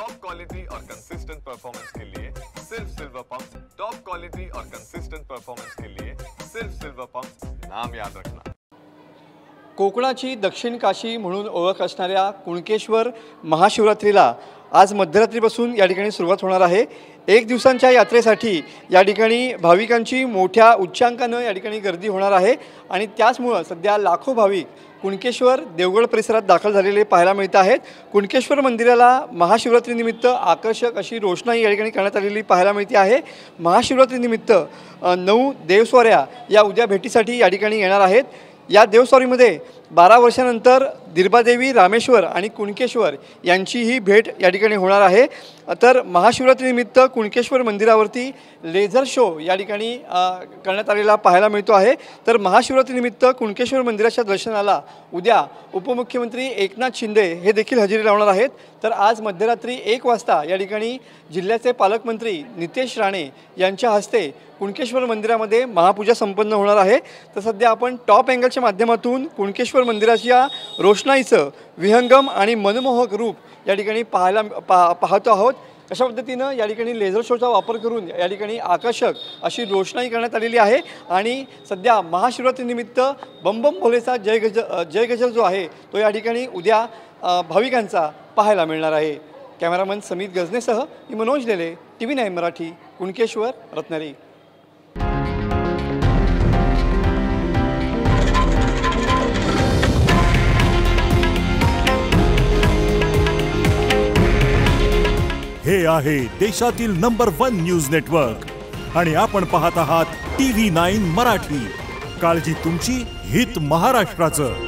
Top quality और consistent performance के लिए सिर्फ सिल्वर पंप। टॉप क्वालिटी और कंसिस्टेंट परफॉर्मेंस के लिए सिर्फ सिल्वर पंप, नाम याद रखना। कोकणाची दक्षिण काशी म्हणून ओळख असणाऱ्या कुणकेश्वर महाशिवरात्रीला आज मध्यरात्रीपासून या ठिकाणी सुरुवात होणार आहे। एक दिवसांच्या यात्रेसाठी या ठिकाणी भाविकांची मोठ्या उच्चांकाने या ठिकाणी गर्दी होणार आहे आणि त्याचमुळे सध्या लाखो भाविक कुणकेश्वर देवगड परिसरात दाखल झालेले पाहायला मिळत आहेत। कुणकेश्वर मंदिराला महाशिवरात्रीनिमित्त आकर्षक अशी रोषणाई या ठिकाणी करण्यात आलेली पाहायला मिळते आहे। महाशिवरात्रीनिमित्त 9 देवस्वाऱ्या या उद्या भेटीसाठी या ठिकाणी येणार आहेत। या देवस्वारीमध्ये 12 वर्षानंतर दिरबादेवी रामेश्वर आणि कुणकेश्वर यांची ही भेट या ठिकाणी होणार आहे। तर महाशिवरात्रीनिमित्त कुणकेश्वर मंदिरावरती लेझर शो या ठिकाणी करण्यात आलेला पाहायला मिळतो आहे। तर महाशिवरात्रीनिमित्त कुणकेश्वर मंदिराच्या दर्शनाला उद्या उपमुख्यमंत्री एकनाथ शिंदे हे देखील हजेरी लावणार आहेत। तर आज मध्यरात्री 1 वाजता या ठिकाणी जिल्ह्याचे पालकमंत्री नितेश राणे यांच्या हस्ते कुणकेश्वर मंदिरामध्ये महापूजा संपन्न होणार आहे। तर सध्या आपण टॉप अँगलच्या माध्यमातून कुणकेश्वर मंदिराच्या रोषणाईचं विहंगम आणि मनमोहक रूप या ठिकाणी पाहतो आहोत। अशा पद्धतीनं या ठिकाणी लेझर शोचा वापर करून या ठिकाणी आकर्षक अशी रोषणाई करण्यात आलेली आहे आणि सध्या महाशिवरात्रीनिमित्त बम बम भोलेचा जय गजर जो आहे तो या ठिकाणी उद्या भाविकांचा पाहायला मिळणार आहे। कॅमेरामन समीत गजनेसह मी मनोज लेले, TV9 मराठी, कुणकेश्वर, रत्नागिरी। हे आहे देशातील नंबर 1 न्यूज नेटवर्क आणि आपण पाहत आहात TV9 मराठी। काळजी तुमची, हित महाराष्ट्राचं।